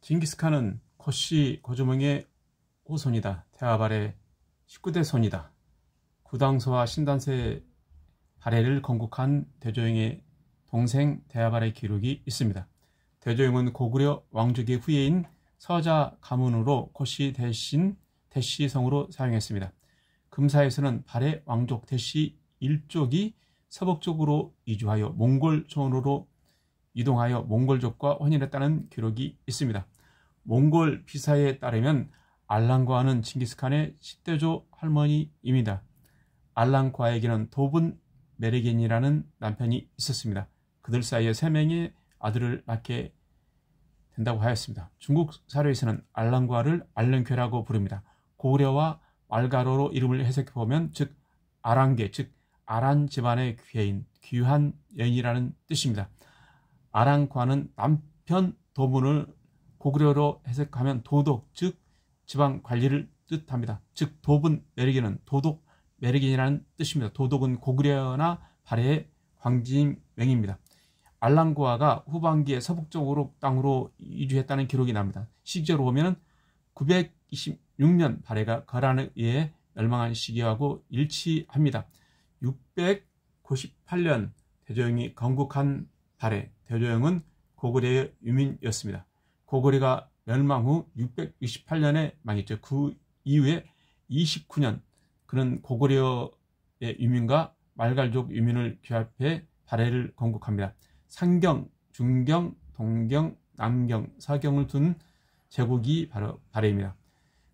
징기스칸은 코시 고주몽의 후손이다. 태아발의 19대 손이다. 구당소와 신단세 발해를 건국한 대조영의 동생 대아발의 기록이 있습니다. 대조영은 고구려 왕족의 후예인 서자 가문으로 코시 대신 대시성으로 사용했습니다. 금사에서는 발해 왕족 대시 일족이 서북쪽으로 이주하여 몽골 초원으로 이동하여 몽골족과 혼인했다는 기록이 있습니다. 몽골 비사에 따르면 알랑과는 징기스칸의 10대조 할머니입니다. 알랑과에게는 도분 메르겐이라는 남편이 있었습니다. 그들 사이에 3명의 아들을 낳게 된다고 하였습니다. 중국 사료에서는 알랑과를 알렁쾌라고 부릅니다. 고려와 말가로로 이름을 해석해보면 즉 아랑계, 즉 아란 집안의 귀인, 귀한 여인이라는 뜻입니다. 아랑과는 남편 도분을 고구려로 해석하면 도독, 즉 지방 관리를 뜻합니다. 즉 도분 메르겐은 도독 메르겐이라는 뜻입니다. 도독은 고구려나 발해의 황제인 명입니다. 알랑과가 후반기에 서북쪽으로 땅으로 이주했다는 기록이 납니다. 시기적으로 보면 926년 발해가 거란에 의해 멸망한 시기하고 일치합니다. 698년 대조영이 건국한 발해, 대조영은 고구려의 유민이었습니다. 고구려가 멸망 후 668년에 망했죠. 그 이후에 29년 그는 고구려의 유민과 말갈족 유민을 규합해 발해를 건국합니다. 상경, 중경, 동경, 남경, 서경을 둔 제국이 바로 발해입니다.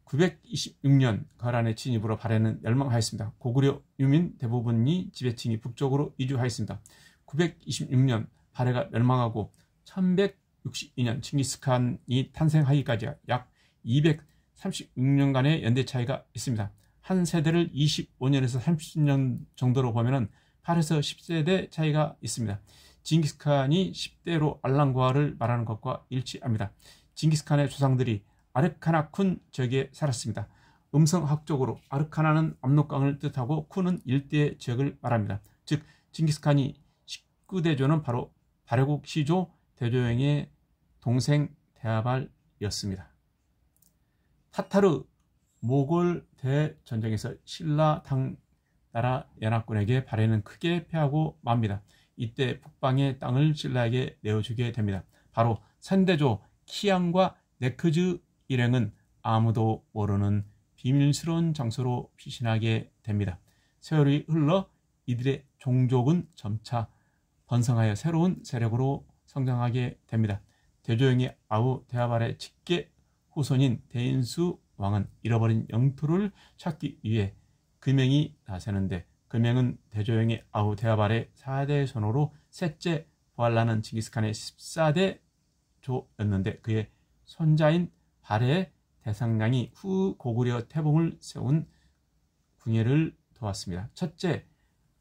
926년 거란의 침입으로 발해는 멸망하였습니다. 고구려 유민 대부분이 지배층이 북쪽으로 이주하였습니다. 926년 발해가 멸망하고 1162년 징기스칸이 탄생하기까지 약 236년간의 연대 차이가 있습니다. 한 세대를 25년에서 30년 정도로 보면 8에서 10세대 차이가 있습니다. 징기스칸이 10대로 알랑과를 말하는 것과 일치합니다. 징기스칸의 조상들이 아르카나쿤 지역에 살았습니다. 음성학적으로 아르카나는 압록강을 뜻하고 쿤은 일대 지역을 말합니다. 즉 징기스칸이 19대조는 바로 발해국 시조 대조영의 동생 대아발이었습니다. 타타르 모골 대전쟁에서 신라 당나라 연합군에게 발해는 크게 패하고 맙니다. 이때 북방의 땅을 신라에게 내어주게 됩니다. 바로 선대조 키앙과 네크즈 일행은 아무도 모르는 비밀스러운 장소로 피신하게 됩니다. 세월이 흘러 이들의 종족은 점차 번성하여 새로운 세력으로 성장하게 됩니다. 대조영의 아우 대아발의 직계 후손인 대인수 왕은 잃어버린 영토를 찾기 위해 금행이 나서는데 금행은 대조영의 아우 대아발의 4대 손으로 셋째 부할라는 징기스칸의 14대 조였는데 그의 손자인 발해의 대상량이 후 고구려 태봉을 세운 궁예를 도왔습니다. 첫째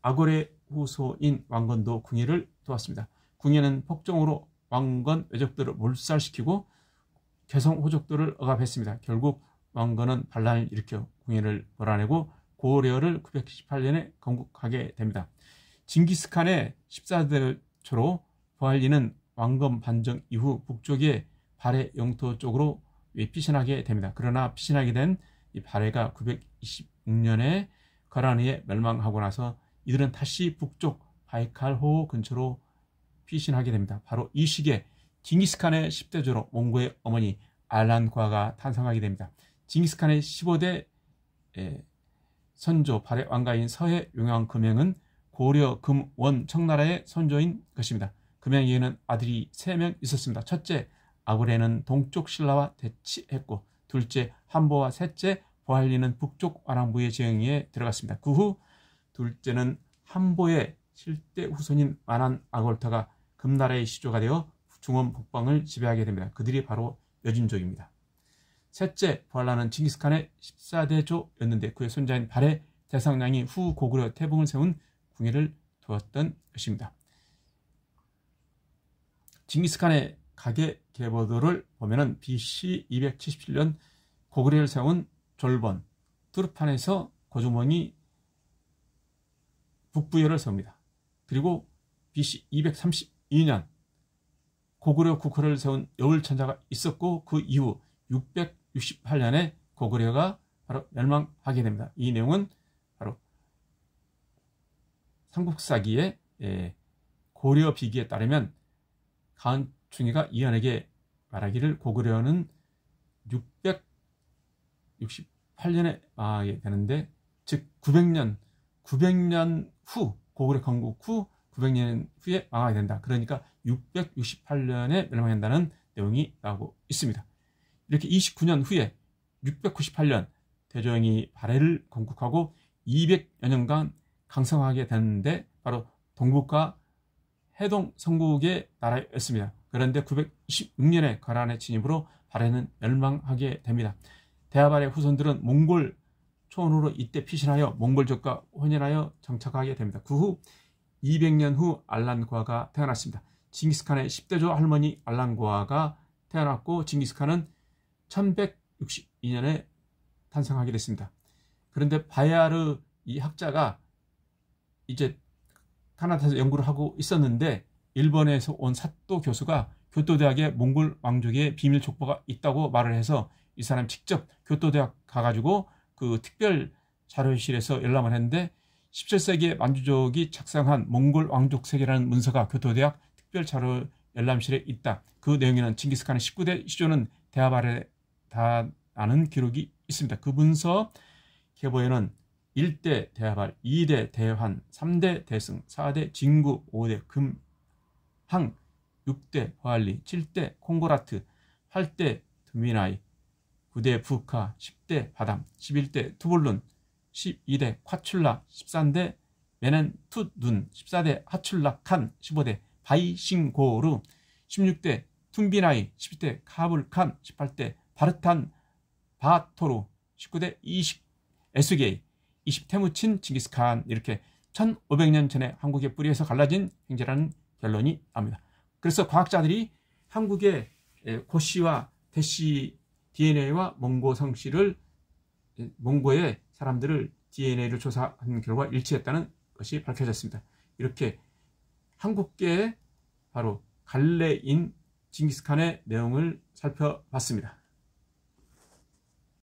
아고레 후손인 왕건도 궁예를 도왔습니다. 궁예는 폭정으로 왕건 외족들을 몰살시키고 개성 호족들을 억압했습니다. 결국 왕건은 반란을 일으켜 궁예를 몰아내고 고려를 918년에 건국하게 됩니다. 징기스칸의 14대초로 부할리는 왕건 반정 이후 북쪽의 발해 영토 쪽으로 피신하게 됩니다. 그러나 피신하게 된 이 발해가 926년에 거란에 멸망하고 나서 이들은 다시 북쪽 바이칼호 근처로 피신하게 됩니다. 바로 이 시기에 징기스칸의 10대조로 몽고의 어머니 알란과가 탄생하게 됩니다. 징기스칸의 15대 선조 발해 왕가인 서해 용왕 금행은 고려 금원 청나라의 선조인 것입니다. 금행에게는 아들이 3명 있었습니다. 첫째 아고레는 동쪽 신라와 대치했고 둘째 한보와 셋째 부할리는 북쪽 완항부의 지형에 들어갔습니다. 그 후 둘째는 한보의 7대 후손인 만한 아골타가 금나라의 시조가 되어 중원 북방을 지배하게 됩니다. 그들이 바로 여진족입니다. 셋째 부할라는 징기스칸의 14대조였는데 그의 손자인 발해 대상량이 후 고구려 태봉을 세운 궁예를 두었던 것입니다. 징기스칸의 가계 계보도를 보면 BC 277년 고구려를 세운 졸본 투르판에서 고주몽이 북부여를 세웁니다. 그리고 BC 232년 고구려 국호를 세운 여울천자가 있었고 그 이후 668년에 고구려가 바로 멸망하게 됩니다. 이 내용은 바로 삼국사기의 고려 비기에 따르면 가은충이가 이연에게 말하기를 고구려는 668년에 망하게 되는데, 즉 900년 후, 고구려 건국 후 900년 후에 망하게 된다. 그러니까 668년에 멸망한다는 내용이 나오고 있습니다. 이렇게 29년 후에 698년 대조영이 발해를 건국하고 200여 년간 강성하게 되는데 바로 동북과 해동 성국의 나라였습니다. 그런데 926년에 거란의 진입으로 발해는 멸망하게 됩니다. 대하발의 후손들은 몽골 초원으로 이때 피신하여 몽골족과 혼인하여 정착하게 됩니다. 그 후 200년 후 알란고아가 태어났습니다. 징기스칸의 10대조 할머니 알란고아가 태어났고 징기스칸은 1162년에 탄생하게 됐습니다. 그런데 바야르 이 학자가 이제 카나다에서 연구를 하고 있었는데 일본에서 온 사또 교수가 교토대학에 몽골 왕족의 비밀 족보가 있다고 말을 해서 이 사람 직접 교토대학 가가지고 그 특별 자료실에서 열람을 했는데 17세기에 만주족이 작성한 몽골 왕족 세계라는 문서가 교토대학 특별 자료 열람실에 있다. 그 내용에는 징기스칸의 19대 시조는 대하발에 다하는 기록이 있습니다. 그 문서 계보에는 1대 대하발, 2대 대환, 3대 대승, 4대 진구, 5대 금항, 6대 허알리, 7대 콩고라트, 8대 두미나이, 9대 부카, 10대 바담, 11대 투볼룬, 12대 콰출라, 13대 메넨투눈, 14대 하출라 칸, 15대 바이싱고루, 16대 툰비나이, 17대 카불칸, 18대 바르탄 바토루, 19대 에스게이, 20 테무친 징기스칸, 이렇게 1500년 전에 한국의 뿌리에서 갈라진 형제라는 결론이 나옵니다. 그래서 과학자들이 한국의 고씨와 대씨 DNA와 몽고 성씨를, 몽고의 사람들을 DNA를 조사한 결과 일치했다는 것이 밝혀졌습니다. 이렇게 한국계의 바로 갈래인 징기스칸의 내용을 살펴봤습니다.